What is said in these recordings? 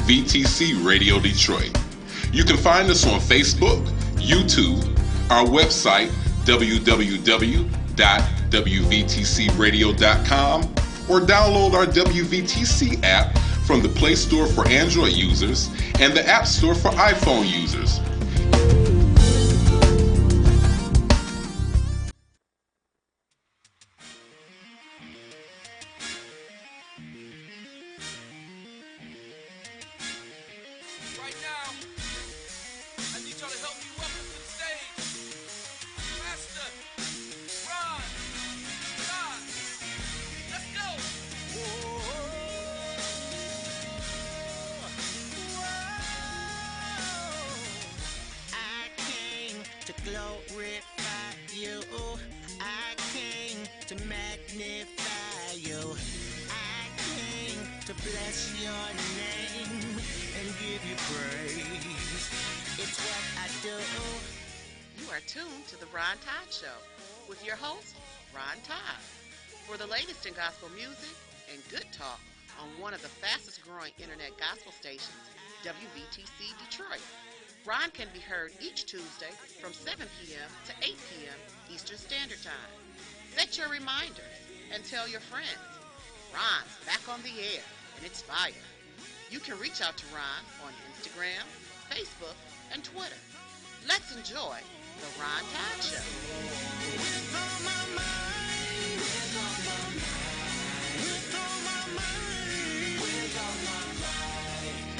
WVTC Radio Detroit. You can find us on Facebook, YouTube, our website, www.wvtcradio.com, or download our WVTC app from the Play Store for Android users and the App Store for iPhone users. Right now, I need y'all to help me welcome to the stage, Master Ron Todd. Let's go. I came to glorify you. I came to magnify you. I came to bless your name and give you praise. It's what I do. You are tuned to the Ron Todd Show with your host, Ron Todd. For the latest in gospel music and good talk on one of the fastest growing internet gospel stations, WVTC Detroit. Ron can be heard each Tuesday from 7 p.m. to 8 p.m. Eastern Standard Time. Set your reminders and tell your friends. Ron's back on the air and it's fire. You can reach out to Ron on Instagram, Facebook, and Twitter. Let's enjoy the Ron Todd Show. With all my mind, with all my mind, with all my mind, with all my mind.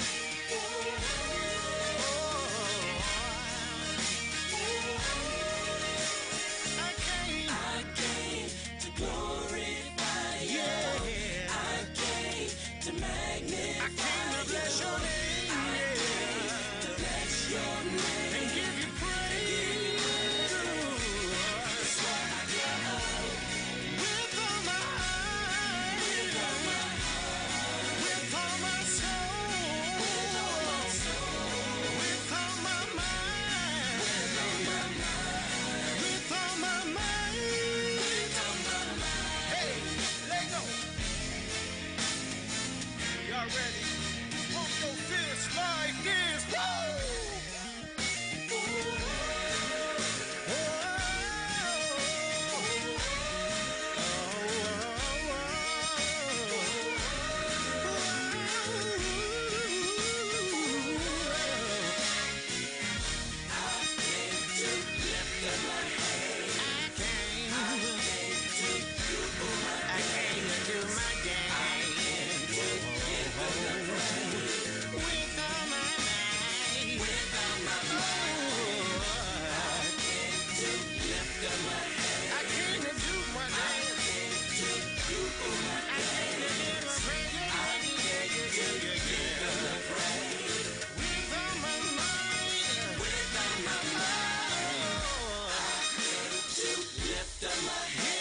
I came to glorify you. I came to magnify. I came to bless your name. I came to bless your name and give you praise. That's what I do. With all my heart, with all my heart, with all my soul, with all my soul, with all my mind, with all my mind, with all my mind, with all my mind. Hey, let go. Y'all ready? Pump your fist like this. Woo!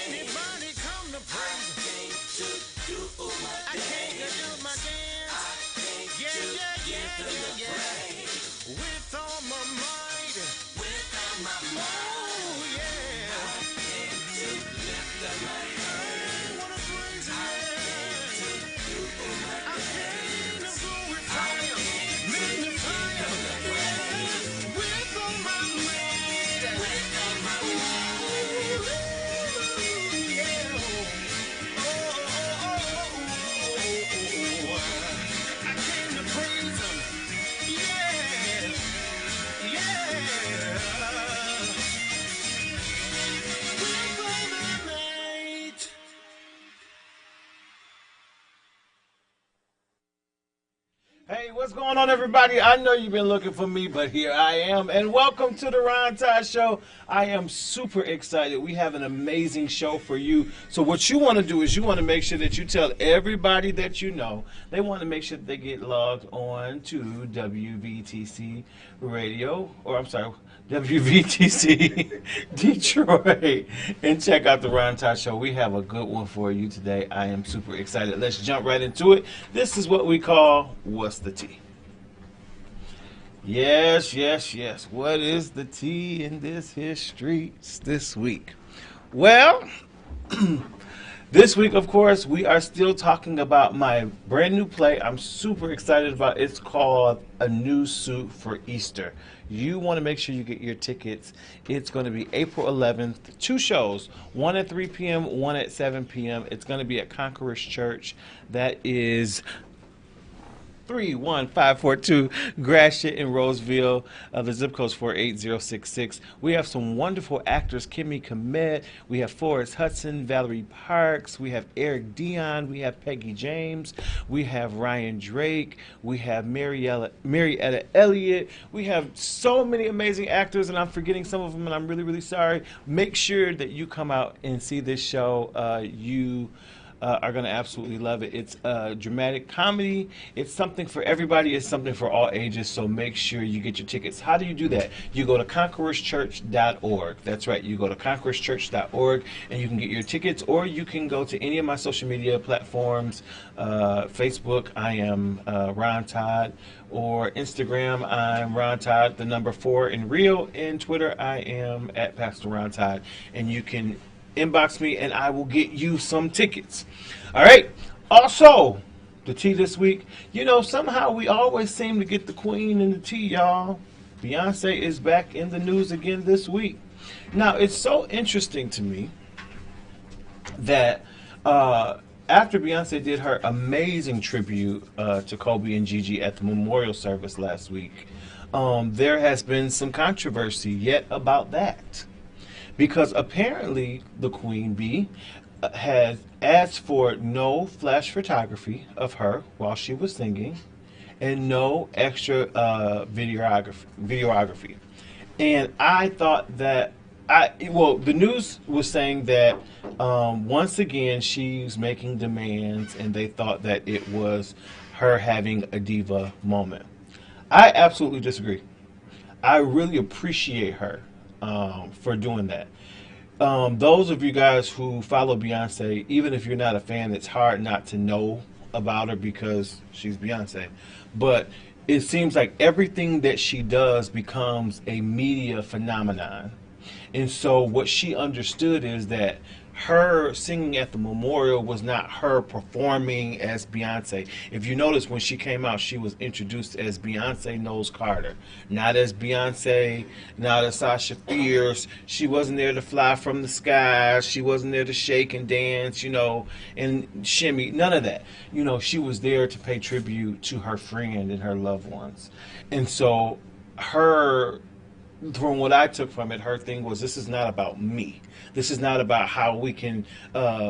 Anybody come to praise? I came to do my dance. Yeah. With all my might, with all my might. Oh yeah. I came to lift up my hands. I wanna praise Him. I came to glorify Him, magnify Him. With all my might, with all my might. I came to praise Him. Yeah. With all my might. Hey, what's going on, everybody? I know you've been looking for me, but here I am, and welcome to the Ron Todd Show. I am super excited. We have an amazing show for you. So what you want to do is you want to make sure that you tell everybody that you know. They want to make sure that they get logged on to WVTC Radio, or I'm sorry, WVTC Detroit, and check out the Ron Todd Show. We have a good one for you today. I am super excited. Let's jump right into it. This is what we call What's the Tea? Yes. What is the tea in this here streets this week? Well, This week, of course, we are still talking about my brand new play I'm super excited about. It's called A New Suit for Easter. You want to make sure you get your tickets. It's going to be April 11th. 2 shows, one at 3 p.m., one at 7 p.m. It's going to be at Conqueror's Church. That is 31542 Gratiot in Roseville. The zip code is 48066. We have some wonderful actors: Kimmy Komet, we have Forrest Hudson, Valerie Parks, we have Eric Dion, we have Peggy James, we have Ryan Drake, we have Marietta Elliott. We have so many amazing actors, and I'm forgetting some of them, and I'm really, really sorry. Make sure that you come out and see this show. You are going to absolutely love it. It's a dramatic comedy. It's something for everybody. It's something for all ages, so make sure you get your tickets. How do you do that? You go to conquerorschurch.org. That's right. You go to conquerorschurch.org, and you can get your tickets, or you can go to any of my social media platforms. Facebook, I am Ron Todd, or Instagram, I'm Ron Todd, the number 4 in real. And Twitter, I am at Pastor Ron Todd, and you can inbox me and I will get you some tickets. All right. Also, the tea this week. You know, somehow we always seem to get the queen in the tea, y'all. Beyonce is back in the news again this week. Now, it's so interesting to me that after Beyonce did her amazing tribute to Kobe and Gigi at the memorial service last week, there has been some controversy yet about that. Because apparently the Queen Bee has asked for no flash photography of her while she was singing, and no extra videography. And I thought that the news was saying that once again she's making demands, and they thought that it was her having a diva moment. I absolutely disagree. I really appreciate her for doing that. Those of you guys who follow Beyonce, even if you're not a fan, it's hard not to know about her because she's Beyonce. But it seems like everything that she does becomes a media phenomenon. And so what she understood is that her singing at the memorial was not her performing as Beyonce. If you notice, when she came out, she was introduced as Beyonce Knowles Carter, not as Beyonce, not as Sasha Fierce. She wasn't there to fly from the sky. She wasn't there to shake and dance, and shimmy. None of that. She was there to pay tribute to her friend and her loved ones. And so from what I took from it, her thing was, this is not about me. This is not about how we can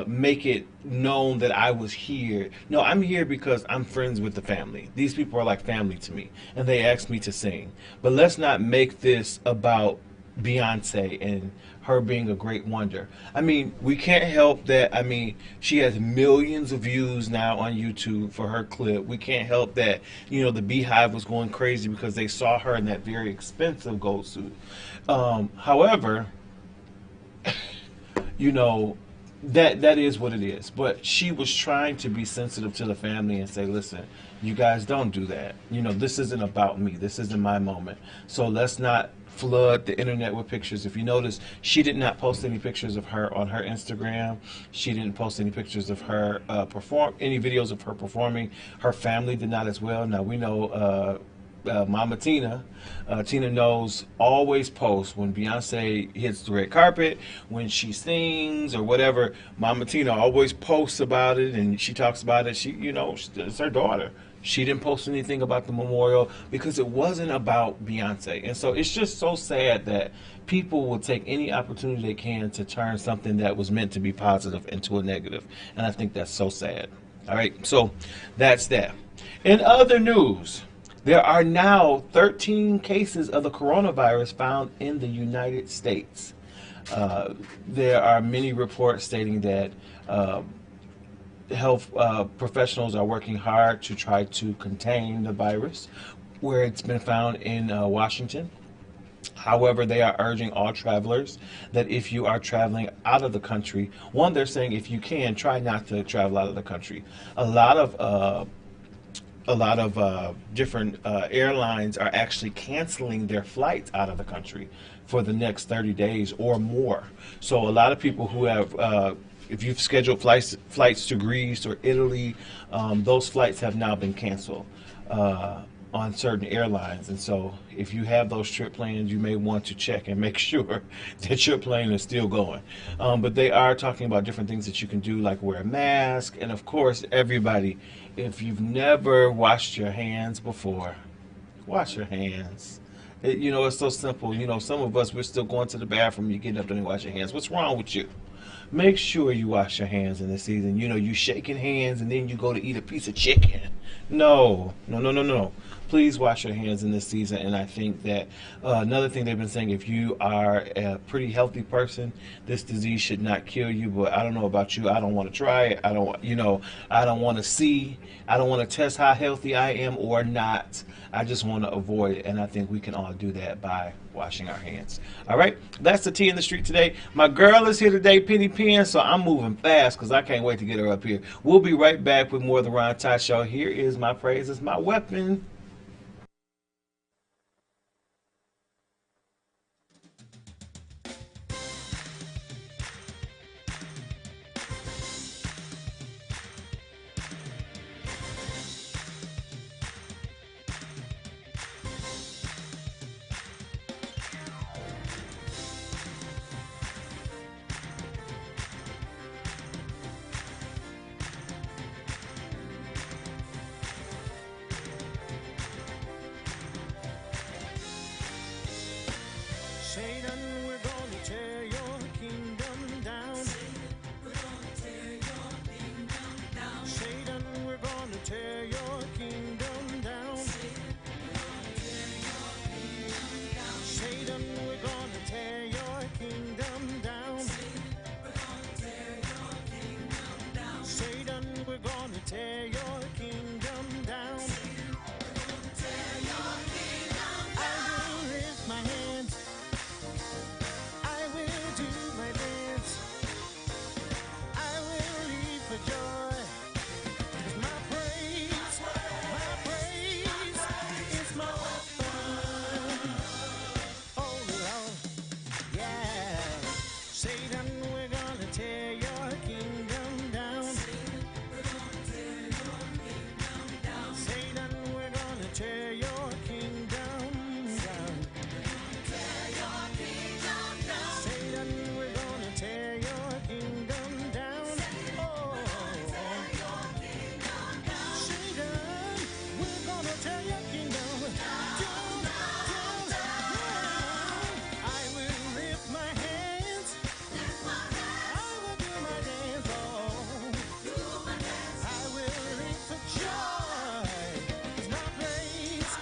make it known that I was here. No, I'm here because I'm friends with the family. These people are like family to me, and they asked me to sing. But let's not make this about Beyonce and her being a great wonder. I mean, we can't help that. I mean, she has millions of views now on YouTube for her clip. We can't help that, the Beehive was going crazy because they saw her in that very expensive gold suit. However, that is what it is. But she was trying to be sensitive to the family and say, listen, you guys don't do that. This isn't about me. This isn't my moment. So let's not flood the internet with pictures. If you notice, she did not post any pictures of her on her Instagram. She didn't post any pictures of her any videos of her performing. Her family did not as well. Now we know Mama Tina Knowles always posts when Beyonce hits the red carpet, when she sings or whatever. Mama Tina always posts about it, and she talks about it. It's her daughter. She didn't post anything about the memorial because it wasn't about Beyonce. And so it's just so sad that people will take any opportunity they can to turn something that was meant to be positive into a negative. And I think that's so sad. All right, so that's that. In other news, there are now 13 cases of the coronavirus found in the United States. There are many reports stating that health professionals are working hard to try to contain the virus where it's been found in Washington. However, they are urging all travelers that if you are traveling out of the country, they're saying if you can, try not to travel out of the country. A lot of different airlines are actually canceling their flights out of the country for the next 30 days or more. So a lot of people who have if you've scheduled flights to Greece or Italy, those flights have now been canceled on certain airlines. And so if you have those trip plans, you may want to check and make sure that your plane is still going. But they are talking about different things that you can do, like wear a mask. And of course, everybody, if you've never washed your hands before, wash your hands. It's so simple. Some of us, we're still going to the bathroom, you get up there and wash your hands. What's wrong with you? Make sure you wash your hands in this season. You shaking hands and then you go to eat a piece of chicken. No. Please wash your hands in this season. And I think that another thing they've been saying, if you are a pretty healthy person, this disease should not kill you. But I don't know about you. I don't want to try it. I don't want to see. I don't want to test how healthy I am or not. I just want to avoid it. And I think we can all do that by washing our hands. All right. That's the tea in the street today. My girl is here today, Penny Penn. So I'm moving fast because I can't wait to get her up here. We'll be right back with more of the Ron Todd Show. Here is My Praise Is My Weapon. Satan, we're gonna tear your kingdom down. Satan, we're gonna tear your kingdom down. Satan, we're gonna tear your kingdom down. Satan, we're gonna tear your kingdom down. Satan, we're gonna tear your kingdom down. I will lift my hands. I will do my dance. I will leap for joy. 'Cause my praise is my weapon. Oh Lord, yeah. Satan, we're gonna tear your kingdom down. Satan, we're gonna tear your kingdom down. Satan, we're gonna tear your kingdom down. Satan, we're gonna tear your kingdom down. Oh, Satan, we're gonna tear your kingdom down. I will lift my hands. I will do my dance. Oh, I will leap for joy. 'Cause my praise.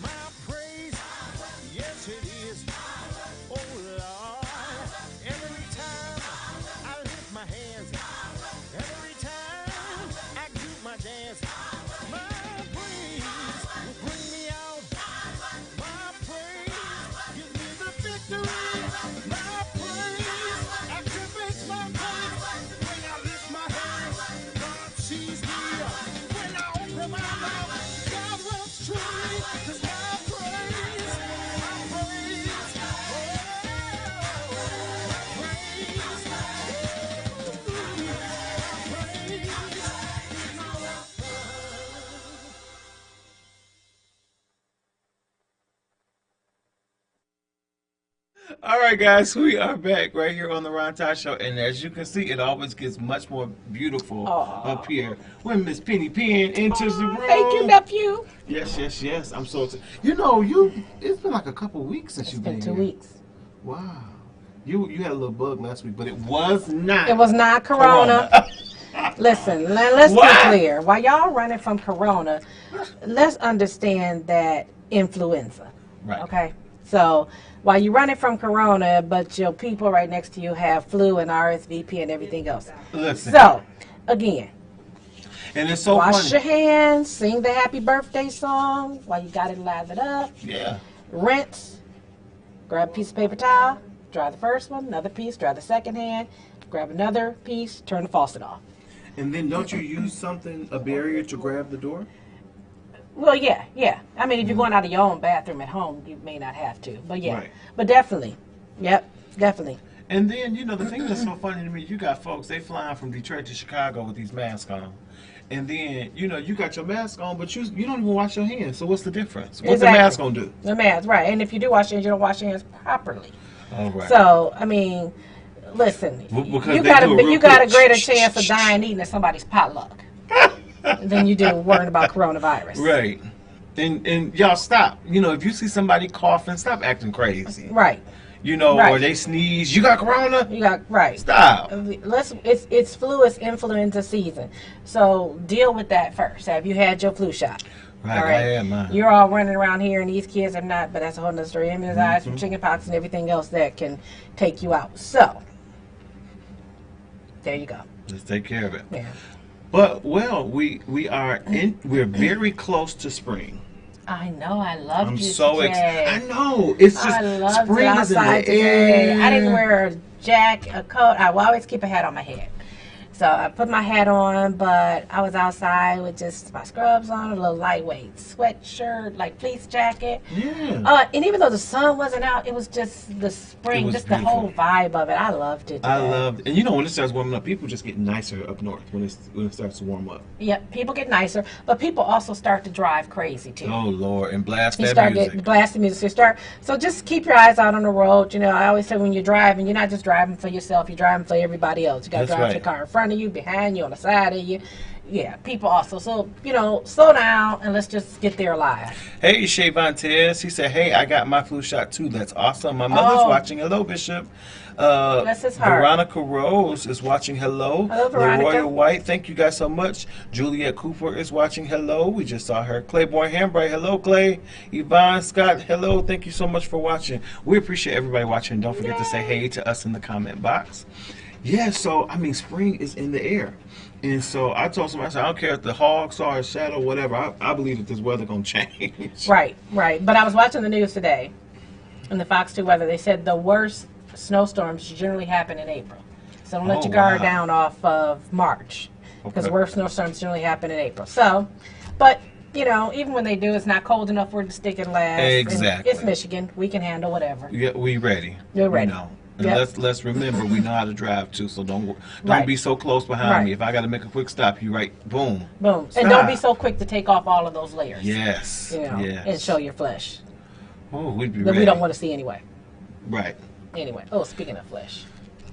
My praise, yes it is. Oh Lord, every time I lift my hands, every time I do my dance, my praise will bring me out. My praise gives me the victory. My praise activates my faith. When I lift my hands, God sees me. When I open my mouth, God walks through me. 'Cause my praise, All right, guys, we are back right here on the Ron Todd Show, and as you can see, it always gets much more beautiful up here when Miss Penny Penn enters the room. Thank you, nephew. Yes. I'm so excited. It's been like a couple weeks since you've been It's here. been 2 weeks. Wow. You had a little bug last week, but it was not. It was not Corona. Listen, let's be What? clear. While y'all running from Corona, let's understand that influenza. Right. Okay? So while you're running from corona, but your people right next to you have flu and RSVP and everything else. Listen. So, again, And it's so wash your funny. hands, sing the happy birthday song while you got it lathered up. Yeah. Rinse, grab a piece of paper towel, dry the first one, another piece, dry the second hand, grab another piece, turn the faucet off. And then don't you use a barrier to grab the door? Well, yeah. I mean, if you're going out of your own bathroom at home, you may not have to. But yeah, Right. but definitely. Yep, definitely. And then, the thing that's so funny to me, you got folks, they flying from Detroit to Chicago with these masks on. And then, you got your mask on, but you don't even wash your hands. So what's the difference? What's Exactly. the mask going to do? The mask, right. And if you do wash your hands, you don't wash your hands properly. Oh, right. So, I mean, listen, Because you they got do it real you got a quick. greater chance of dying eating at somebody's potluck than you do worrying about coronavirus. Right. And y'all stop. If you see somebody coughing, stop acting crazy. Right. Or Right. they sneeze, you got corona? You got right. Stop. It's flu, it's influenza season. So deal with that first. Have you had your flu shot? Right, All I had mine. You're all running around here and these kids are not, but that's a whole nother story. Immunized from chickenpox and everything else that can take you out. So there you go. Let's take care of it. Yeah. But we're very close to spring. I know. I love I'm you so today. excited. I know. It's just I love spring is in the outside today. air. I didn't wear a a coat. I will always keep a hat on my head. So I put my hat on, but I was outside with just my scrubs on, a little lightweight sweatshirt, like fleece jacket. Yeah. And even though the sun wasn't out, it was just the spring, It was just the whole vibe of it. I loved it today. I loved, and when it starts warming up, people just get nicer up north when it starts to warm up. Yep, people get nicer, but people also start to drive crazy too. Oh Lord, and blast You that start music. getting blasting music. So just keep your eyes out on the road. I always say when you're driving, you're not just driving for yourself. You're driving for everybody else. You got to That's drive right. the car in front of you, behind you, on the side of you. Yeah, people also. So slow down and let's just get there alive. Hey, Shay Vontes. He said, "Hey, I got my flu shot too. That's awesome. My mother's watching. Hello, Bishop. Bless his heart. Veronica Rose is watching. Hello. Hello, Veronica. Leroy White. Thank you guys so much. Juliet Cooper is watching. Hello. We just saw her. Claiborne Hambright. Hello, Clay. Yvonne Scott. Hello. Thank you so much for watching. We appreciate everybody watching. Don't forget to say hey to us in the comment box. Yeah. So spring is in the air. And so I told somebody, I said, I don't care if the hogs are a shadow, whatever. I believe that this weather going to change. Right. But I was watching the news today, in the Fox 2 weather. They said the worst snowstorms generally happen in April. So don't let your guard down off of March, because Okay. worst snowstorms generally happen in April. So, but even when they do, it's not cold enough for it to stick and last. Exactly. It's Michigan. We can handle whatever. Yeah, we ready. You're ready. And Yep. let's remember we know how to drive too, so don't Right. be so close behind Right. me. If I got to make a quick stop, you right, boom. Boom. Stop. And don't be so quick to take off all of those layers. Yes. Yes. And show your flesh Oh, we'd be that ready. we don't want to see anyway. Right. Anyway. Oh, speaking of flesh.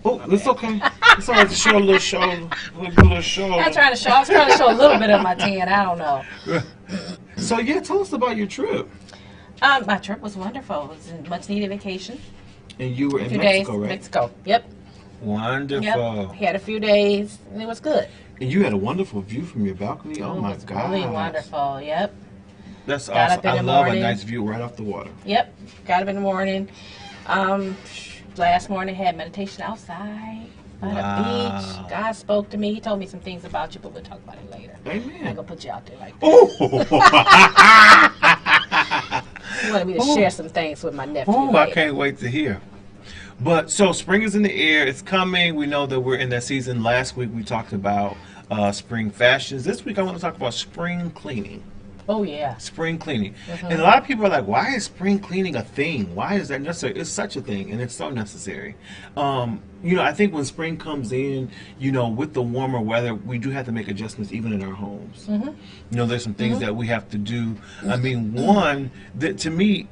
Oh, it's okay. It's all right to show a little shoulder. A little shoulder. I was trying to show a little bit of my tan. I don't know. So yeah, tell us about your trip. My trip was wonderful. It was a much needed vacation. And you were A in few Mexico, days. right? Mexico. Yep. Wonderful. Yep. Had a few days and it was good. And you had a wonderful view from your balcony. Oh It my was God. really wonderful. Yep. That's Got awesome. up in I the love morning. a nice view right off the water. Yep. Got up in the morning. Last morning had meditation outside by the beach. God spoke to me. He told me some things about you, but we'll talk about it later. I'm Amen. not gonna put you out there like that. Oh, He wanted me to share some things with my nephew. oh, I later. can't wait to hear. But so spring is in the air. It's coming. We know that we're in that season. Last week we talked about spring fashions. This week I want to talk about spring cleaning. Oh yeah. Spring cleaning. And a lot of people are like, why is spring cleaning a thing? Why is that necessary? It's such a thing, and it's so necessary. I think when spring comes in, with the warmer weather, we do have to make adjustments even in our homes. There's some things that we have to do. I mean, one, that to me,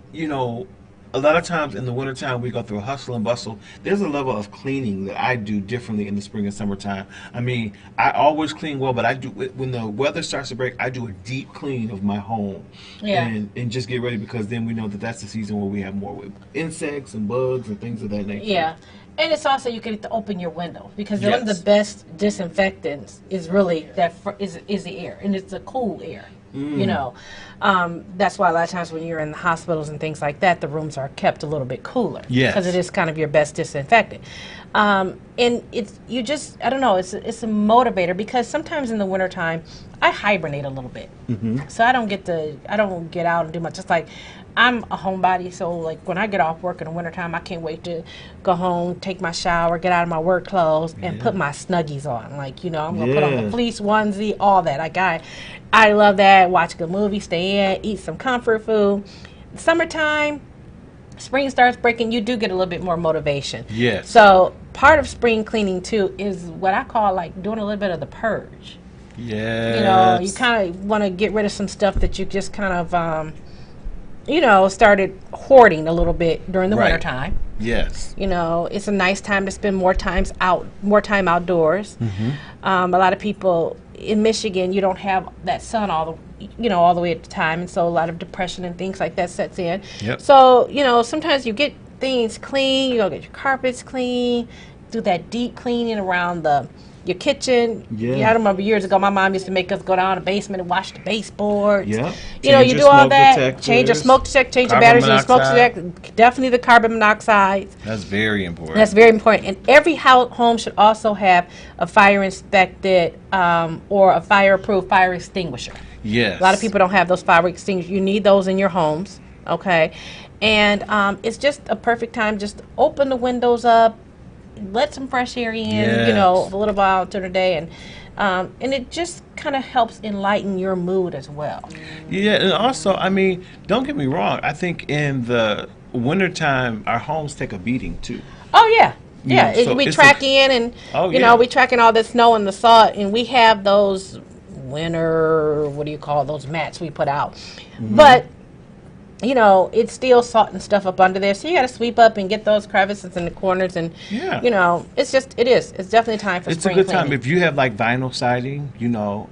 a lot of times in the wintertime, we go through a hustle and bustle. There's a level of cleaning that I do differently in the spring and summertime. I mean, I always clean well, but I do when the weather starts to break, I do a deep clean of my home. Yeah. And just get ready, because then we know that that's the season where we have more insects and bugs and things of that nature. Yeah. And it's also you get to open your window, because one of Yes. the best disinfectants is really is the air, and it's a cool air. You know, that's why a lot of times when you're in the hospitals and things like that, the rooms are kept a little bit cooler. Yes. Because it is kind of your best disinfectant. And it's, you just, I don't know, it's a motivator, because sometimes in the wintertime, I hibernate a little bit. So I don't get out and do much. It's like, I'm a homebody, so like when I get off work in the wintertime, I can't wait to go home, take my shower, get out of my work clothes, and put my Snuggies on. Like, you know, I'm going to put on the fleece onesie, all that. Like, I love that. Watch a good movie, stay in, eat some comfort food. Summertime, spring starts breaking, you do get a little bit more motivation. Yes. So part of spring cleaning, too, is what I call like doing a little bit of the purge. Yes. You know, you kind of want to get rid of some stuff that you just kind of, you know, started hoarding a little bit during the wintertime. Yes. You know, it's a nice time to spend more time outdoors. A lot of people in Michigan, you don't have that sun all the way at the time, and so a lot of depression and things like that sets in. Yep. So, you know, sometimes you get things clean, you go get your carpets clean, do that deep cleaning around your kitchen. Yeah. I remember years ago, my mom used to make us go down the basement and wash the baseboards. Yeah. You know, you do all that. Detectors, change your smoke detector, change the carbon batteries in your smoke monoxide. detector. Definitely the carbon monoxide. That's very important. That's very important. And every home should also have a fire inspected or a fire-approved fire extinguisher. Yes. A lot of people don't have those fire extinguishers. You need those in your homes, okay? And it's just a perfect time. Just open the windows up, let some fresh air in, you know, a little while during the day, and it just kind of helps enlighten your mood as well. Yeah, and also, I mean, don't get me wrong. I think in the wintertime, our homes take a beating too. Oh, yeah. You Yeah, know, so we it's track in, and, you know, we tracking all the snow and the salt, and we have those winter, what do you call those mats we put out. But, you know, it's still salt and stuff up under there, so you got to sweep up and get those crevices in the corners, and, you know, it's definitely time for spring It's a good time. cleaning. If you have, like, vinyl siding, you know,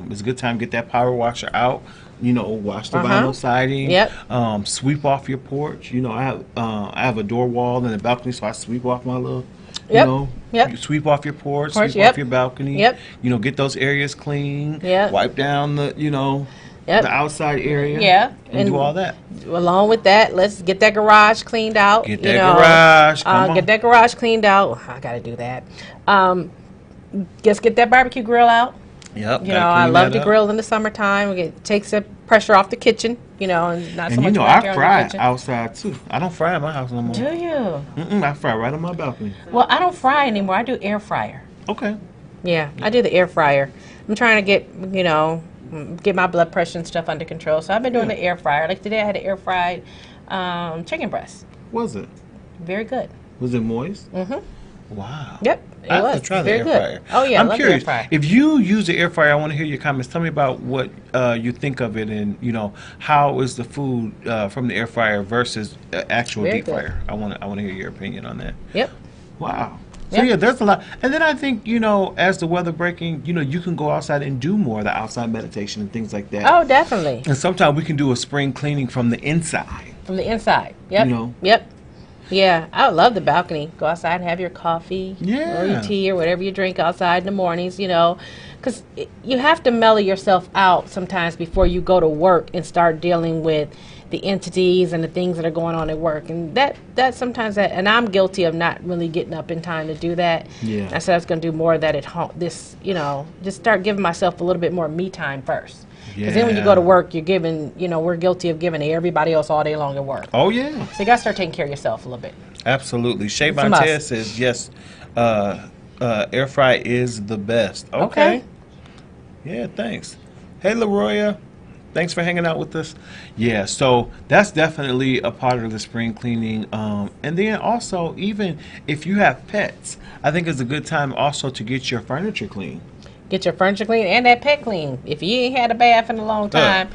it's a good time to get that power washer out. You know, wash the vinyl siding. Yep. Sweep off your porch. You know, I have a door wall and a balcony, so I sweep off my little, you know. You sweep off your porch, sweep off your balcony. You know, get those areas clean. Wipe down the, you know, the outside area. And do all that. Along with that, let's get that garage cleaned out. Get that garage. Get that garage cleaned out. I got to do that. Just get that barbecue grill out. Yep. You know, I love to grill in the summertime. It takes the pressure off the kitchen, you know, and not so much. And you know, back there I on the fry kitchen. outside too. I don't fry in my house no more. Do you? I fry right on my balcony. Well, I don't fry anymore. I do air fryer. Okay. Yeah, I do the air fryer. I'm trying to get, you know, get my blood pressure and stuff under control. So I've been doing the air fryer. Like today I had an air fried chicken breast. Was it? Very good. Was it moist? Mm-hmm. Wow. Yep. It I have was to try the very air good. fryer. Oh yeah, I I'm love curious. the air fryer. If you use the air fryer, I want to hear your comments. Tell me about what you think of it, and you know, how is the food from the air fryer versus actual Very deep good. fryer? I want to hear your opinion on that. Yep. Wow. So yeah, there's a lot. And then I think, you know, as the weather breaking, you know, you can go outside and do more of the outside meditation and things like that. Oh, definitely. And sometimes we can do a spring cleaning from the inside. From the inside. Yep. You know. Yep. Yeah, I would love the balcony. Go outside and have your coffee or your tea or whatever you drink outside in the mornings, you know, because you have to mellow yourself out sometimes before you go to work and start dealing with the entities and the things that are going on at work. And that sometimes, and I'm guilty of not really getting up in time to do that. Yeah. I said I was going to do more of that at home. You know, just start giving myself a little bit more me time first. Because then when you go to work, you're giving, you know, we're guilty of giving everybody else all day long at work. Oh, yeah. So you got to start taking care of yourself a little bit. Absolutely. Shay It's a must. Montez says, yes, air fry is the best. Okay. Yeah, thanks. Hey, LaRoya. Thanks for hanging out with us. Yeah, so that's definitely a part of the spring cleaning. And then also, even if you have pets, I think it's a good time also to get your furniture clean. Get your furniture clean and that pet clean. If you ain't had a bath in a long time,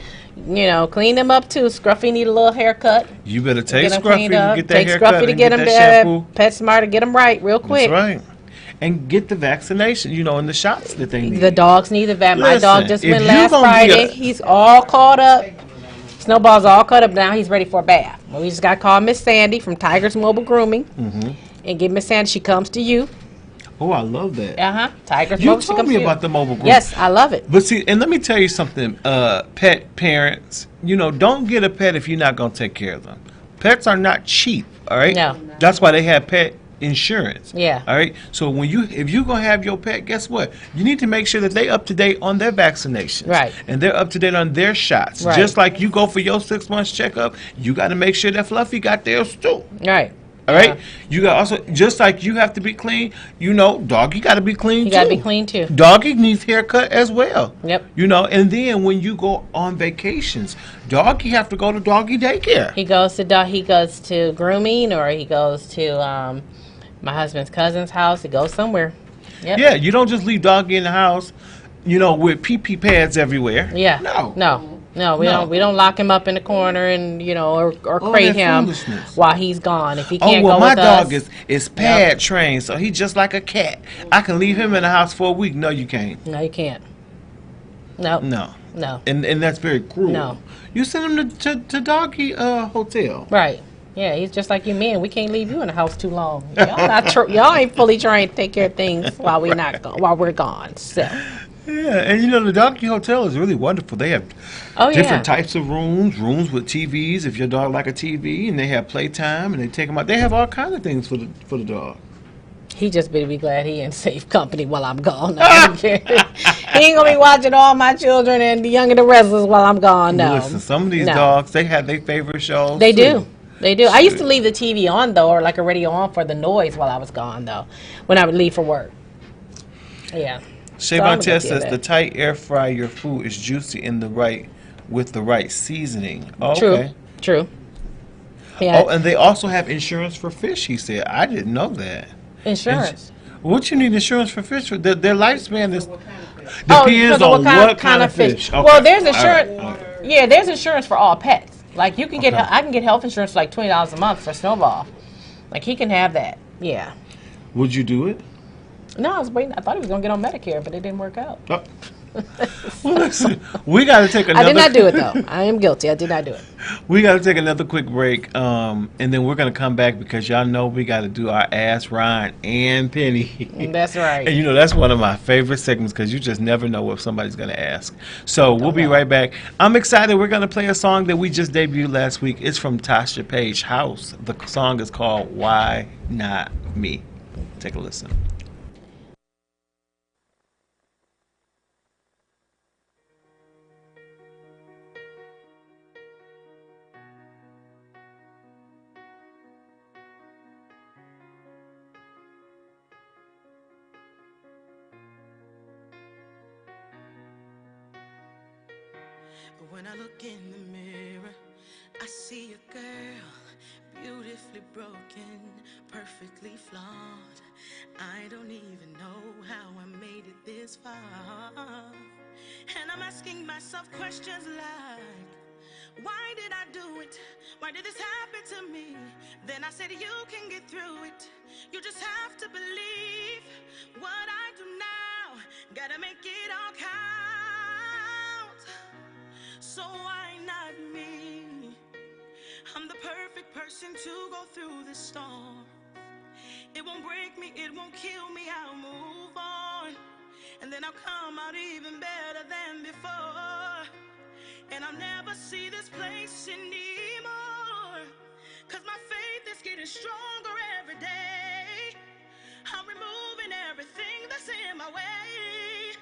you know, clean them up too. Scruffy need a little haircut. You better take Get 'em Scruffy cleaned to up. get that Take haircut Scruffy to and get them that shampoo. PetSmart to get them right real quick. That's right. And get the vaccination, you know, and the shots that they need. The dogs need the vet. My Listen, dog just if went you last gonna be Friday. a- He's all caught up. Snowball's all caught up now. He's ready for a bath. Well, we just got to call Miss Sandy from Tigers Mobile Grooming and get Miss Sandy. She comes to you. Oh, I love that. Tiger's You Mobile. She told comes me to you. about the mobile group. Yes, I love it. But see, and let me tell you something, pet parents, don't get a pet if you're not going to take care of them. Pets are not cheap, all right? No. That's why they have pet insurance. Yeah. All right? So if you're going to have your pet, guess what? You need to make sure that they up to date on their vaccinations. Right. And they're up to date on their shots. Right. Just like you go for your 6 months checkup, you got to make sure that Fluffy got theirs too. Right. All right, you got also just like you have to be clean. Doggy got to be clean too. You got to be clean too. Doggy needs haircut as well. Yep. And then when you go on vacations, doggy have to go to doggy daycare. He goes to grooming, or he goes to my husband's cousin's house. He goes somewhere. Yep. Yeah, you don't just leave doggy in the house, with pee-pee pads everywhere. Yeah. No, we don't lock him up in the corner and or crate him while he's gone. If he can't go my with dog us, is pad trained, so he's just like a cat. I can leave him in the house for a week. No, you can't. No, you can't. No. No. And that's very cruel. No. You send him to doggy hotel. Right. Yeah, he's just like you men. We can't leave you in the house too long. Y'all ain't fully trained to take care of things while we're gone. So. Yeah, and the doggy hotel is really wonderful. They have different types of rooms with TVs if your dog like a TV, and they have playtime, and they take them out. They have all kinds of things for the dog. He just better be glad he in safe company while I'm gone. No, he ain't gonna be watching all my children and the Young and the Restless while I'm gone. No. Listen, some of these dogs, they have their favorite shows. They do. I used to leave the TV on though, or like a radio on for the noise while I was gone though, when I would leave for work. Yeah. Shavon Test says the tight air fry your food is juicy with the right seasoning. Oh, okay. True. Yeah. Oh, and they also have insurance for fish. He said, I didn't know that. Insurance. What you need insurance for fish for? Their lifespan depends on what kind of fish. Okay. Well, there's insurance. All right. Yeah, there's insurance for all pets. Like you can get, I can get health insurance for like $20 a month for Snowball. Like he can have that. Yeah. Would you do it? No, I was waiting. I thought he was going to get on Medicare, but it didn't work out. Oh. Well, listen, we got to take another... I did not do it, though. I am guilty. I did not do it. We got to take another quick break, and then we're going to come back because y'all know we got to do our Ask Ron and Penny. That's right. And, that's one of my favorite segments because you just never know what somebody's going to ask. So we'll be right back. I'm excited. We're going to play a song that we just debuted last week. It's from Tasha Page House. The song is called Why Not Me. Take a listen. When I look in the mirror, I see a girl, beautifully broken, perfectly flawed. I don't even know how I made it this far. And I'm asking myself questions like, why did I do it? Why did this happen to me? Then I said, you can get through it. You just have to believe what I do now. Gotta make it all count. So why not me? I'm the perfect person to go through this storm. It won't break me, it won't kill me, I'll move on. And then I'll come out even better than before. And I'll never see this place anymore. Cause my faith is getting stronger every day. I'm removing everything that's in my way.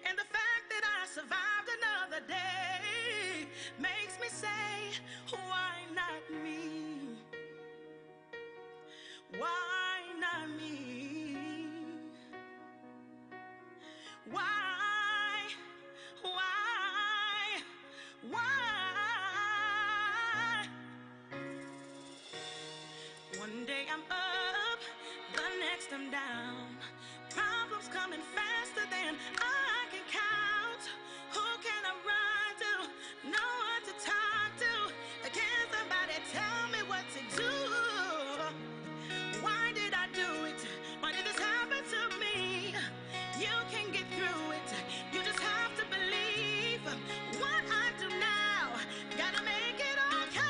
And the fact that I survived another day makes me say, why not me? Why not me? Why? One day I'm up, the next I'm down. Problems coming faster than I can count. Who can I run to? No one to talk to. Can somebody tell me what to do? Why did I do it? Why did this happen to me? You can get through it. You just have to believe what I do now. Gotta make it all count.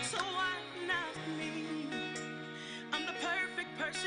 So why not me? I'm the perfect person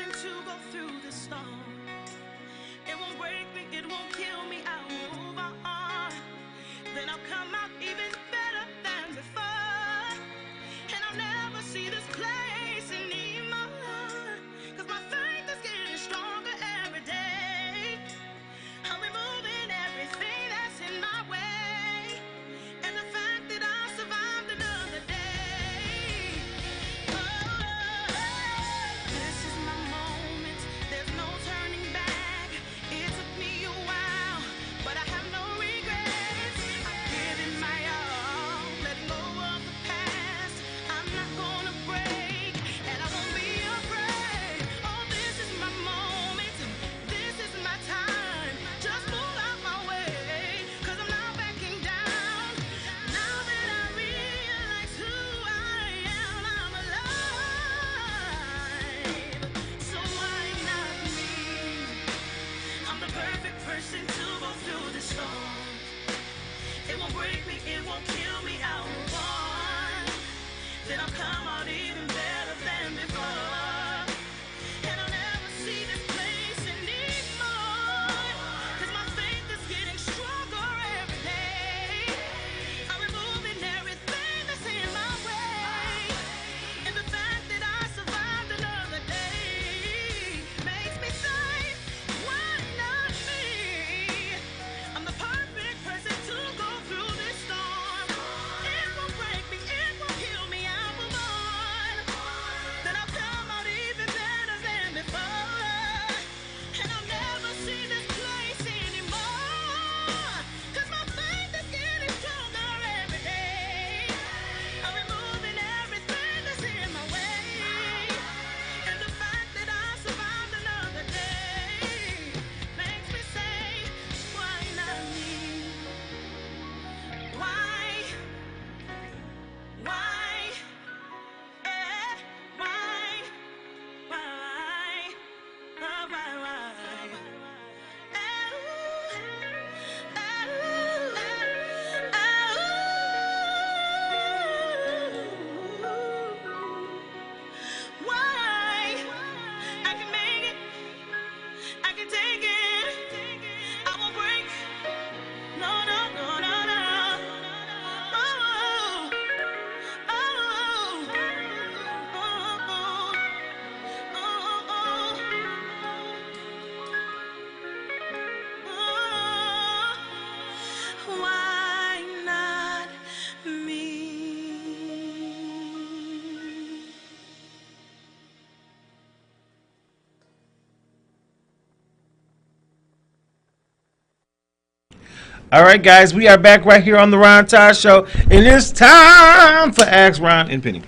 All right, guys, we are back right here on the Ron Todd Show, and it's time for Ask Ron and Penny.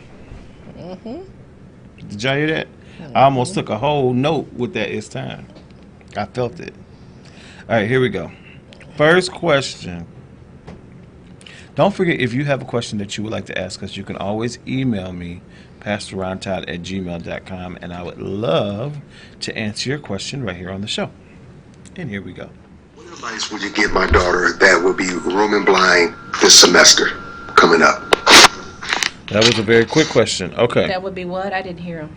Did y'all hear that? I almost took a whole note with that. It's time. I felt it. All right, here we go. First question. Don't forget, if you have a question that you would like to ask us, you can always email me, PastorRonTodd@gmail.com, and I would love to answer your question right here on the show. And here we go. What advice would you give my daughter that will be rooming blind this semester coming up? That was a very quick question. Okay. That would be what? I didn't hear him.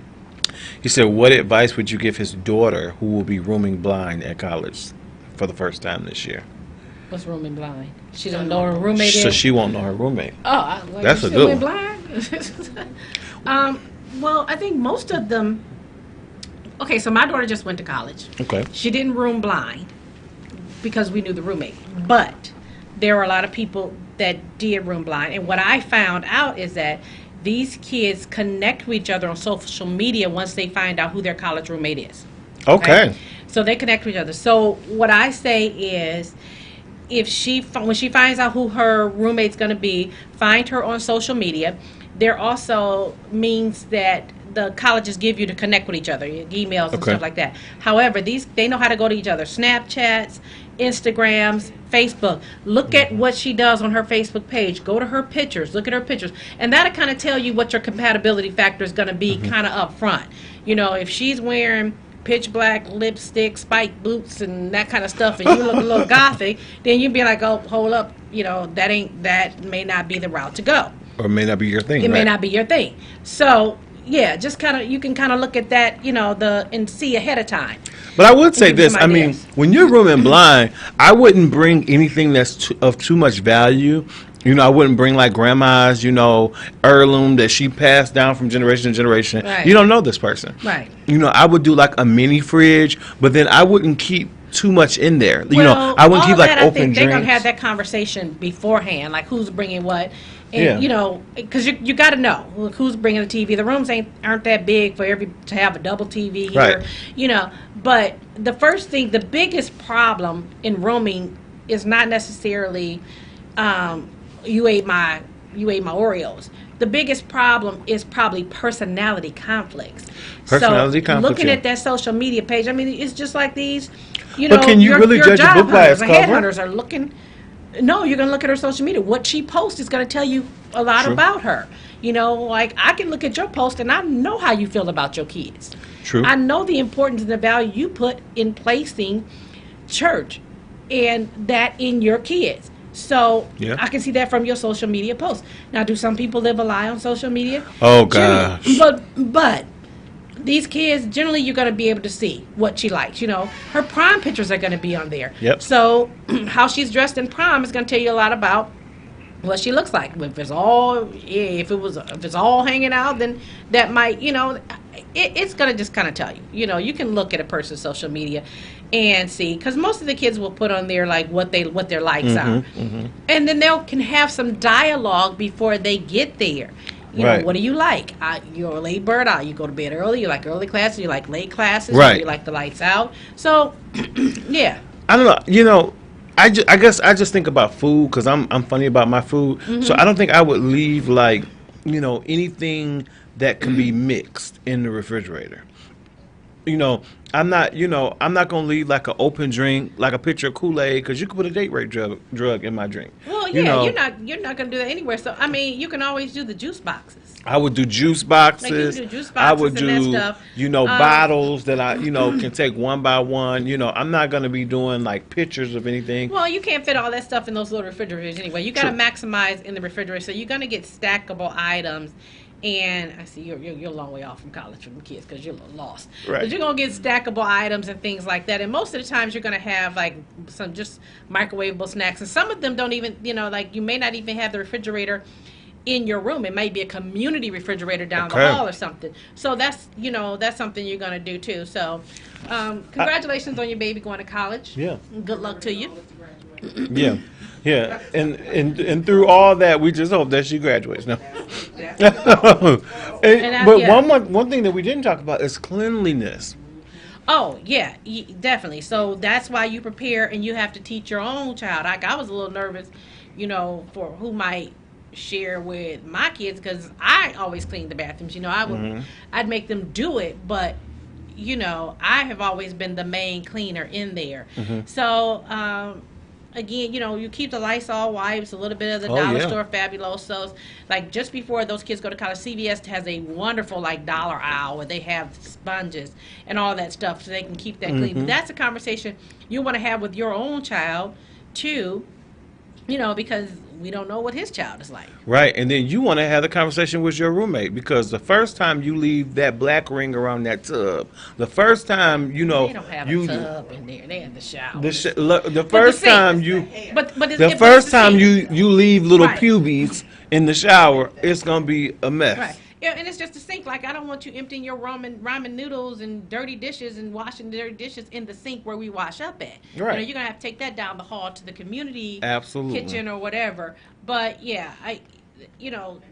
He said, what advice would you give his daughter who will be rooming blind at college for the first time this year? What's rooming blind? She don't know her roommate So is? she won't know her roommate. Oh, That's a good one. Blind? Well, I think most of them. Okay, so my daughter just went to college. Okay. She didn't room blind because we knew the roommate. But there were a lot of people that did room blind. And what I found out is that these kids connect with each other on social media once they find out who their college roommate is. Okay. So they connect with each other. So what I say is, when she finds out who her roommate's going to be, find her on social media. There also means that the colleges give you to connect with each other, emails and stuff like that. However, they know how to go to each other. Snapchats, Instagrams, Facebook. Look at what she does on her Facebook page. Go to her pictures. Look at her pictures. And that'll kind of tell you what your compatibility factor is going to be kind of up front. You know, if she's wearing pitch black lipstick, spiked boots, and that kind of stuff, and you look a little gothic, then you'd be like, oh, hold up, you know, that may not be the route to go. Or it may not be your thing. It may not be your thing. So, yeah, just kind of, you can kind of look at that, you know, and see ahead of time. But I would say this, I mean, when you're rooming blind, I wouldn't bring anything that's of too much value. You know, I wouldn't bring like grandma's, you know, heirloom that she passed down from generation to generation. Right. You don't know this person. Right. You know, I would do like a mini fridge, but then I wouldn't keep too much in there. You know, I wouldn't keep like open I think drinks. they're going to have that conversation beforehand, like who's bringing what. And, you know, because you got to know who's bringing the TV. The rooms aren't that big for to have a double TV here. Right. You know, but the biggest problem in rooming is not necessarily you ate my Oreos. The biggest problem is probably personality conflicts. Personality conflicts. Looking at that social media page, I mean, it's just like these. You know, but can you really judge a book by its cover? Headhunters are looking. No, you're going to look at her social media. What she posts is going to tell you a lot about her. You know, like I can look at your post and I know how you feel about your kids. True. I know the importance and the value you put in placing church and that in your kids. So I can see that from your social media posts. Now, do some people live a lie on social media? Oh, gosh. But these kids, generally, you're going to be able to see what she likes. You know, her prom pictures are going to be on there. Yep. So how she's dressed in prom is going to tell you a lot about what she looks like. If it's all hanging out, then that might, you know, it's going to just kind of tell you. You know, you can look at a person's social media and see, because most of the kids will put on there like what their likes are, and then can have some dialogue before they get there. You know, what do you like? You're a late bird. You go to bed early. You like early classes. You like late classes. Right. You like the lights out. So, yeah. I don't know. You know, I guess I just think about food because I'm funny about my food. So I don't think I would leave like, you know, anything that can be mixed in the refrigerator. You know, I'm not going to leave like an open drink, like a pitcher of Kool-Aid, because you could put a date rape drug in my drink. Well, yeah, you're not going to do that anywhere. So, I mean, you can always do the juice boxes. I would do juice boxes. Like you can do juice boxes I would and do, that stuff. you know, bottles that I, you know, can take one by one. You know, I'm not going to be doing like pictures of anything. Well, you can't fit all that stuff in those little refrigerators anyway. You got to maximize in the refrigerator. So you're going to get stackable items. And I see you're a long way off from college for them kids because you're a little lost. Right. But you're going to get stackable items and things like that. And most of the times you're going to have like some just microwavable snacks. And some of them don't even, you know, like you may not even have the refrigerator in your room. It may be a community refrigerator down the hall or something. So that's, you know, that's something you're going to do too. So congratulations on your baby going to college. Yeah. Good luck to you. Yeah. Yeah, and through all that, we just hope that she graduates. No, but one thing that we didn't talk about is cleanliness. Oh, yeah, definitely. So that's why you prepare and you have to teach your own child. Like, I was a little nervous, for who might share with my kids because I always clean the bathrooms. I'd make them do it, but I have always been the main cleaner in there. So, again, you keep the Lysol wipes, a little bit of the dollar store Fabulosos. Like, just before those kids go to college, CVS has a wonderful, like, dollar aisle where they have sponges and all that stuff so they can keep that clean. But that's a conversation you want to have with your own child, too, because we don't know what his child is like. Right, and then you want to have the conversation with your roommate because the first time you leave that black ring around that tub, the first time they don't have a tub in there. They have the shower. The first time you leave little right. pubes in the shower, it's gonna be a mess. Right. Yeah, and it's just a sink. Like, I don't want you emptying your ramen noodles and dirty dishes and washing dirty dishes in the sink where we wash up at. Right. You're gonna have to take that down the hall to the community Absolutely. kitchen or whatever. But yeah,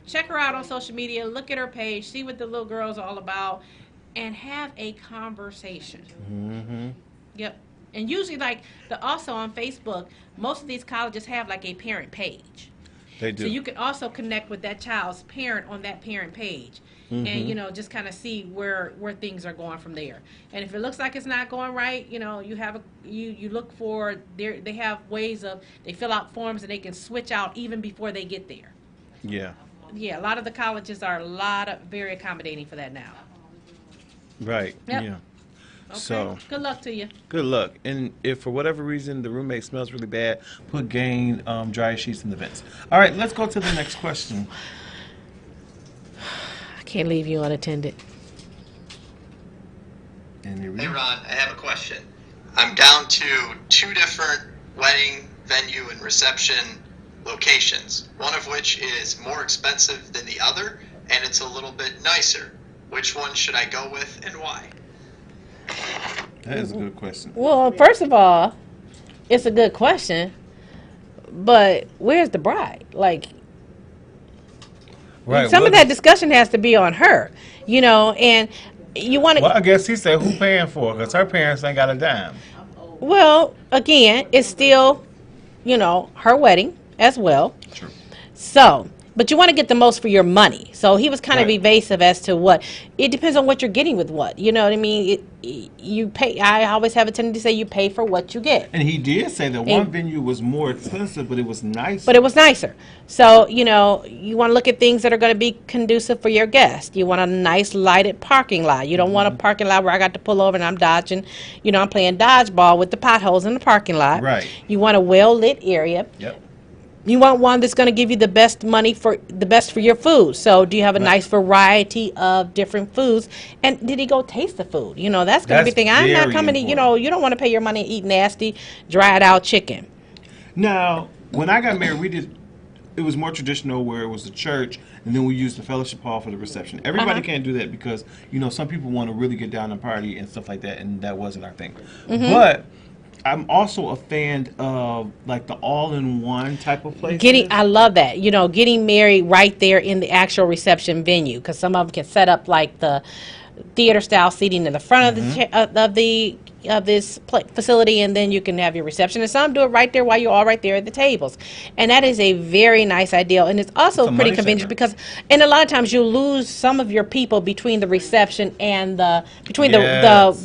check her out on social media, look at her page, see what the little girl's all about, and have a conversation. Yep. And usually, also on Facebook, most of these colleges have like a parent page. They do. So you can also connect with that child's parent on that parent page. And, just kind of see where things are going from there. And if it looks like it's not going right, you look for, they have ways of, they fill out forms and they can switch out even before they get there. Yeah. Yeah, a lot of the colleges are very accommodating for that now. Right. Yep. Yeah. Okay. So good luck to you. Good luck. And if for whatever reason the roommate smells really bad, put Gain dry sheets in the vents. All right, let's go to the next question. I can't leave you unattended. And here we Hey go. Ron, I have a question. I'm down to 2 different wedding venue and reception locations, one of which is more expensive than the other, and it's a little bit nicer. Which one should I go with and why? That is a good question. Well, first of all, it's a good question, but where's the bride? Like, Right. some of that discussion has to be on her, and you want to. Well, I guess he said who paying for it because her parents ain't got a dime. Well, again, it's still, her wedding as well. True. So, but you want to get the most for your money. So he was kind of Right. evasive as to what. It depends on what you're getting with what. You know what I mean? You pay. I always have a tendency to say you pay for what you get. And he did say that one venue was more expensive, but it was nicer. But it was nicer. So, you want to look at things that are going to be conducive for your guest. You want a nice lighted parking lot. You don't want a parking lot where I got to pull over and I'm dodging, I'm playing dodgeball with the potholes in the parking lot. Right. You want a well-lit area. Yep. You want one that's going to give you the best for your food. So do you have a nice variety of different foods? And did he go taste the food? That's going to be the thing. I'm not very coming to, important. you don't want to pay your money and eat nasty, dried out chicken. Now, when I got married, it was more traditional where it was the church, and then we used the fellowship hall for the reception. Everybody can't do that because, some people want to really get down and party and stuff like that, and that wasn't our thing. But I'm also a fan of like the all-in-one type of place. I love that. Getting married right there in the actual reception venue, because some of them can set up like the theater-style seating in the front of this facility, and then you can have your reception. And some do it right there while you're all right there at the tables, and that is a very nice idea. And it's also pretty convenient because, and a lot of times you lose some of your people between the reception and the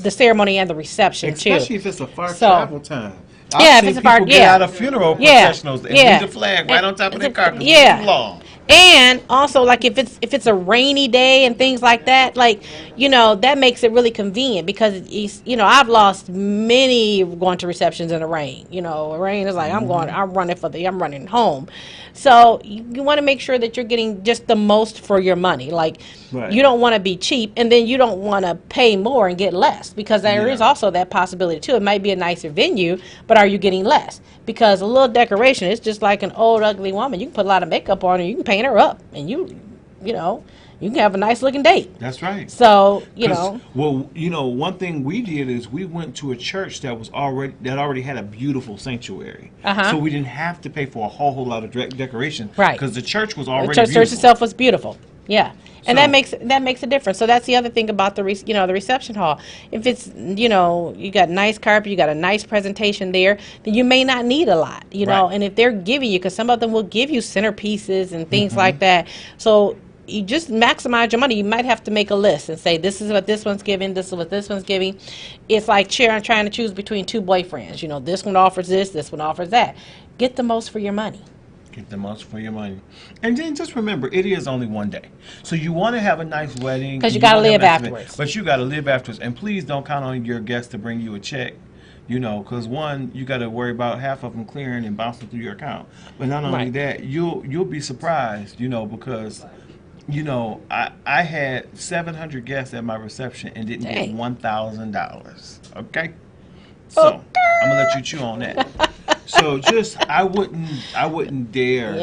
ceremony and the reception too. Especially if it's a far travel time. If it's a far, get out of funeral processionals and leave the flag right on top of their car. Yeah. Too long. And also, like, if it's a rainy day and things like that, like, that makes it really convenient because I've lost many going to receptions in the rain. Rain is like I'm running home. So you want to make sure that you're getting just the most for your money. Like, you don't want to be cheap, and then you don't want to pay more and get less because there is also that possibility too. It might be a nicer venue, but are you getting less? Because a little decoration is just like an old ugly woman. You can put a lot of makeup on her, you can paint her up, and you can have a nice looking date. That's right. So, Well, one thing we did is we went to a church that already had a beautiful sanctuary. So we didn't have to pay for a whole lot of decoration. Right. Because the church was already the church beautiful. itself was beautiful. Yeah. And that makes a difference. So that's the other thing about the the reception hall. If it's you got nice carpet, you got a nice presentation there, then you may not need a lot. Right. And if they're giving you, because some of them will give you centerpieces and things like that. So you just maximize your money. You might have to make a list and say, this is what this one's giving, this is what this one's giving. It's like trying to choose between two boyfriends. This one offers this one offers that. Get the most for your money. Get the most for your money. And then just remember, it is only one day. So you want to have a nice wedding. Because you got to live afterwards. But you got to live afterwards. And please don't count on your guests to bring you a check. Because one, you got to worry about half of them clearing and bouncing through your account. But not only that, you'll be surprised, because, I had 700 guests at my reception and didn't get $1,000. Okay? So I'm gonna let you chew on that. So I wouldn't dare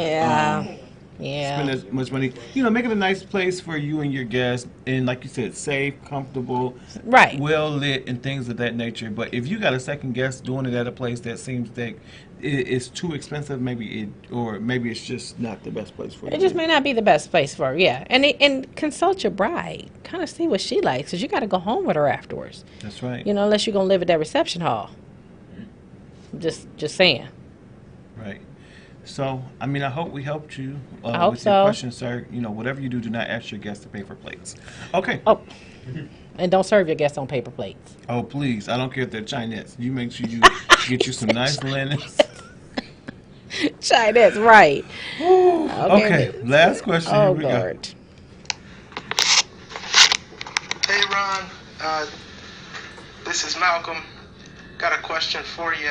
spend as much money. Make it a nice place for you and your guests, and like you said, safe, comfortable, right, well lit, and things of that nature. But if you got a second guest doing it at a place that seems that it's too expensive, maybe it's just not the best place for you. It just may not be the best place for her, yeah. And consult your bride, kind of see what she likes, because you got to go home with her afterwards. That's right. Unless you're gonna live at that reception hall. Just saying. Right. So, I hope we helped you I with hope your so. question, sir. Whatever you do not ask your guests to pay for plates. Okay. Oh, and don't serve your guests on paper plates. Oh, please. I don't care if they're Chinese. You make sure you get you some nice linens. Chinese, right. Okay, last question. Oh, Here we Lord. Hey, Ron. This is Malcolm. Got a question for you.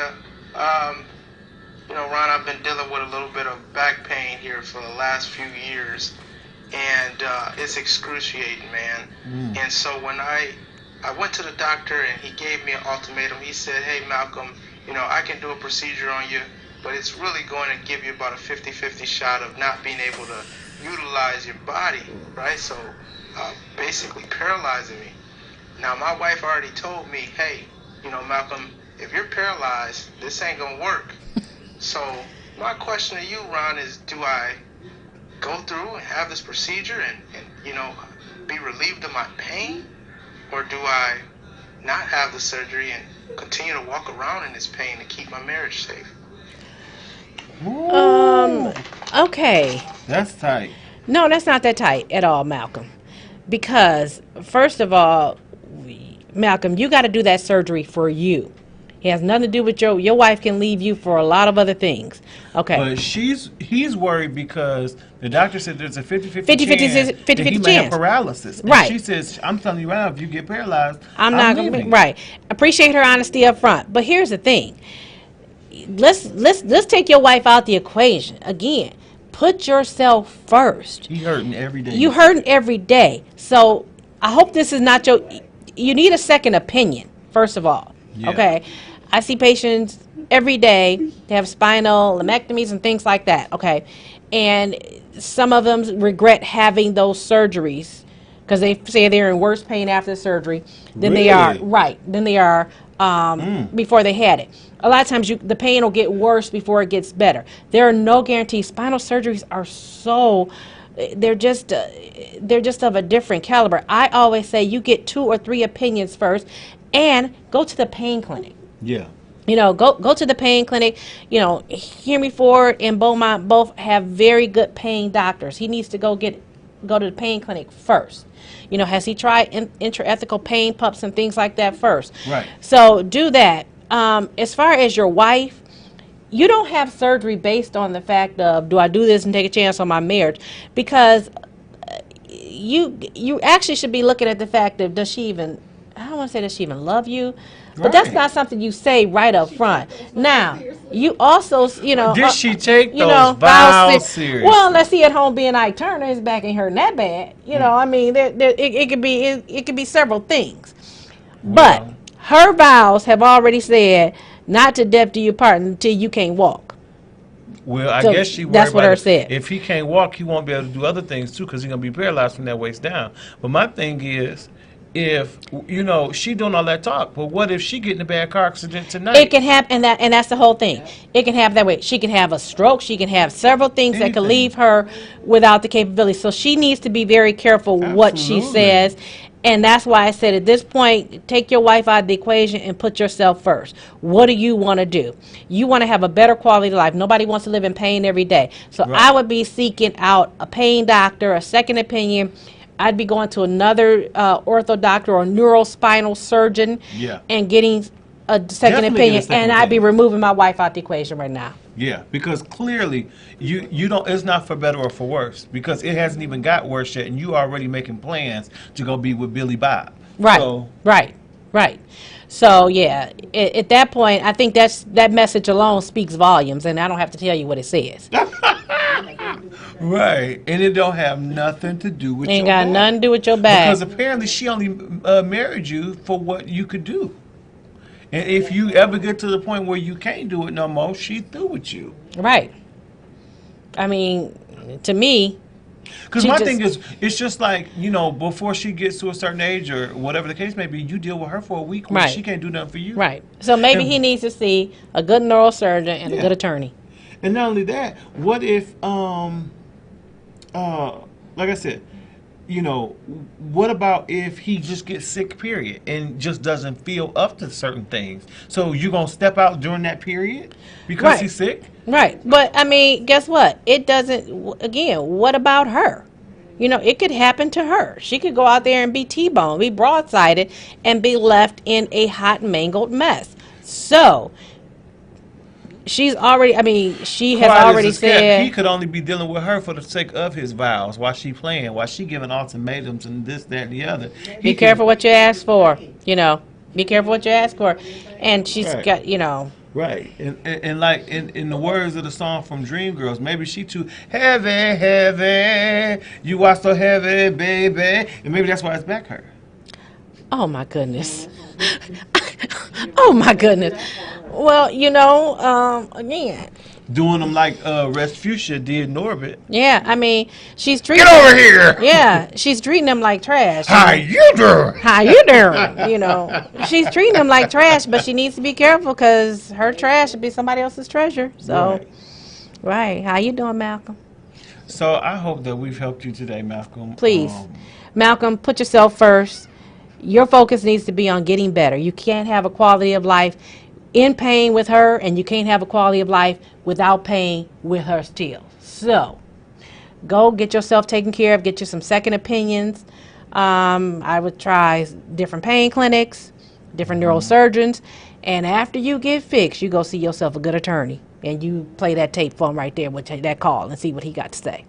Ron, I've been dealing with a little bit of back pain here for the last few years, and it's excruciating, man. And so when I went to the doctor and he gave me an ultimatum, he said, hey, Malcolm, I can do a procedure on you, but it's really going to give you about a 50-50 shot of not being able to utilize your body, right? So basically paralyzing me. Now, my wife already told me, hey, Malcolm, if you're paralyzed, this ain't going to work. So my question to you, Ron, is do I go through and have this procedure and be relieved of my pain? Or do I not have the surgery and continue to walk around in this pain to keep my marriage safe? Okay. That's tight. No, that's not that tight at all, Malcolm. Because, first of all, Malcolm, you got to do that surgery for you. It has nothing to do with your wife can leave you for a lot of other things. Okay. But he's worried because the doctor said there's a 50-50 chance that he might have paralysis. And right. She says, I'm telling you right now, if you get paralyzed, I'm not going to be right. Appreciate her honesty up front. But here's the thing. Let's take your wife out the equation. Again, put yourself first. He hurting every day. You hurting every day. So I hope this is not you need a second opinion, first of all. Yeah. Okay. I see patients every day. They have spinal lumpectomies and things like that. Okay. And some of them regret having those surgeries because they say they're in worse pain after the surgery than they are. Right. Than they are before they had it. A lot of times the pain will get worse before it gets better. There are no guarantees. Spinal surgeries are they're just of a different caliber. I always say you get 2 or 3 opinions first and go to the pain clinic. Yeah. Go to the pain clinic. Hear Me Ford and Beaumont both have very good pain doctors. He needs to go to the pain clinic first. Has he tried intraethical pain pups and things like that first? Right. So do that. As far as your wife, you don't have surgery based on the fact of, do I do this and take a chance on my marriage? Because you actually should be looking at the fact of, I don't want to say does she even love you? But that's not something you say right up front. Now, you also, did she take those vows serious? Well, unless he at home being Ike Turner, his back ain't hurting that bad. I mean, it could be several things. But her vows have already said not to death do you part until you can't walk. Well, I So guess she worried that's what about her it. said. If he can't walk, he won't be able to do other things too because he's gonna be paralyzed from that waist down. But my thing is, if, she doing all that talk, but what if she get in a bad car accident tonight? It can happen, and that's the whole thing. It can happen that way. She can have a stroke. She can have several things that can leave her without the capability. So she needs to be very careful what she says. And that's why I said at this point, take your wife out of the equation and put yourself first. What do you want to do? You want to have a better quality of life. Nobody wants to live in pain every day. So I would be seeking out a pain doctor, a second opinion. I'd be going to another ortho doctor or neurospinal surgeon and getting a second opinion. And I'd be removing my wife out the equation right now. Yeah, because clearly you don't. It's not for better or for worse, because it hasn't even got worse yet, and you already making plans to go be with Billy Bob. Right, so, right. So yeah, at that point, I think that message alone speaks volumes, and I don't have to tell you what it says. Right, and it don't have nothing to do with Ain't your got bag. nothing to do with your bag. Because apparently she only married you for what you could do. And if you ever get to the point where you can't do it no more, she through with you. Right. I mean, to me, because my thing is, it's just like, before she gets to a certain age or whatever the case may be, you deal with her for a week when she can't do nothing for you. Right. So maybe he needs to see a good neurosurgeon and a good attorney. And not only that, what if, like I said, what about if he just gets sick, period, and just doesn't feel up to certain things? So you going to step out during that period because he's sick? Right. But, I mean, guess what? It doesn't, again, what about her? It could happen to her. She could go out there and be T-boned, be broadsided, and be left in a hot, mangled mess. So she's already, she has already said he could only be dealing with her for the sake of his vows while she playing, while she giving ultimatums and this, that, and the other. Be careful what you ask for, Be careful what you ask for. And she's got, Right. And like in the words of the song from Dreamgirls, maybe she too heavy, you are so heavy, baby. And maybe that's why it's back hurt. Oh, my goodness. Oh, my goodness. Well, again. Doing them like Resfusia did Norbit. Yeah, I mean, she's treating Get over here! Yeah, she's treating them like trash. How you doing? How you doing? She's treating them like trash, but she needs to be careful because her trash would be somebody else's treasure. So, right. How you doing, Malcolm? So I hope that we've helped you today, Malcolm. Please. Malcolm, put yourself first. Your focus needs to be on getting better. You can't have a quality of life in pain with her, and you can't have a quality of life without pain with her still. So go get yourself taken care of, get you some second opinions. I would try different pain clinics, different neurosurgeons, and after you get fixed, you go see yourself a good attorney, and you play that tape for him right there with that call and see what he got to say.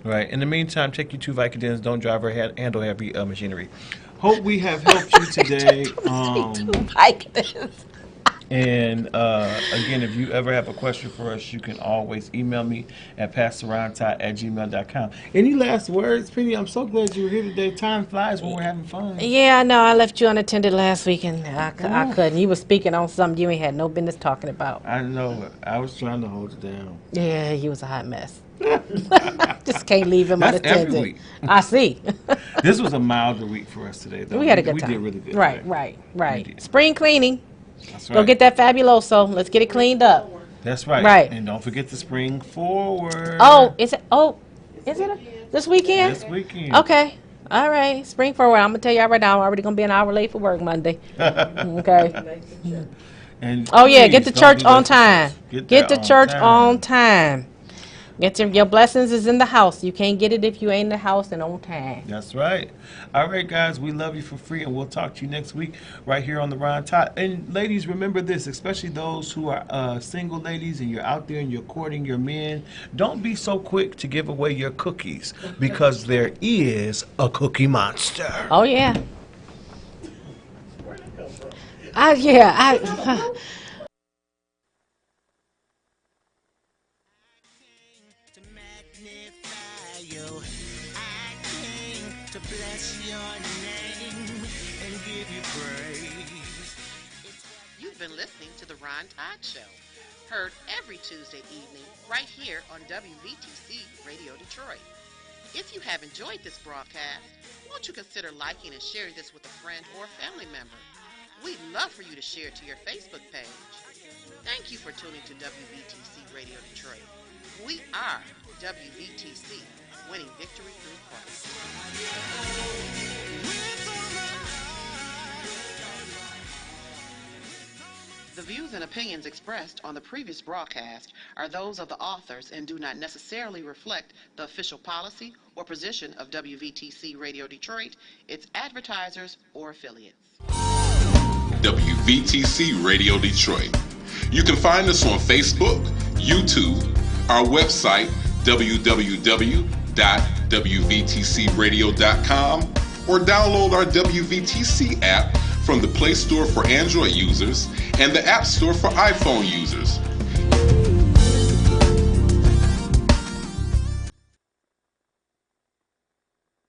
Right. In the meantime, take your 2 Vicodins. Don't drive or handle heavy machinery. Hope we have helped you today. 2 Vicodins. And again, if you ever have a question for us, you can always email me at pastorrontodd@gmail.com. Any last words, Penny? I'm so glad you were here today. Time flies when we're having fun. Yeah, I know. I left you unattended last week, and I couldn't. You were speaking on something you ain't had no business talking about. I know. I was trying to hold it down. Yeah, he was a hot mess. Just can't leave him That's unattended. every week. I see. This was a milder week for us today, though. We had a good time. We did really good. Right. Spring cleaning. That's right. Go get that Fabuloso. Let's get it cleaned up. That's right. Right. And don't forget to spring forward. Is it this weekend? This weekend. Okay. All right. Spring forward. I'm going to tell y'all right now, I'm already going to be an hour late for work Monday. Okay. And get to church on time. Get to church on time. Your blessings is in the house. You can't get it if you ain't in the house and on time. That's right. All right, guys, we love you for free, and we'll talk to you next week right here on the Ron Todd. And ladies, remember this, especially those who are single ladies and you're out there and you're courting your men, don't be so quick to give away your cookies, because there is a cookie monster. Oh, yeah. To bless your name and give you praise. You've been listening to The Ron Todd Show, heard every Tuesday evening right here on WVTC Radio Detroit. If you have enjoyed this broadcast, won't you consider liking and sharing this with a friend or a family member? We'd love for you to share it to your Facebook page. Thank you for tuning to WVTC Radio Detroit. We are WVTC, winning victory through Christ. The views and opinions expressed on the previous broadcast are those of the authors and do not necessarily reflect the official policy or position of WVTC Radio Detroit, its advertisers, or affiliates. WVTC Radio Detroit. You can find us on Facebook, YouTube, our website, www.wvtcradio.com, or download our WVTC app from the Play Store for Android users and the App Store for iPhone users.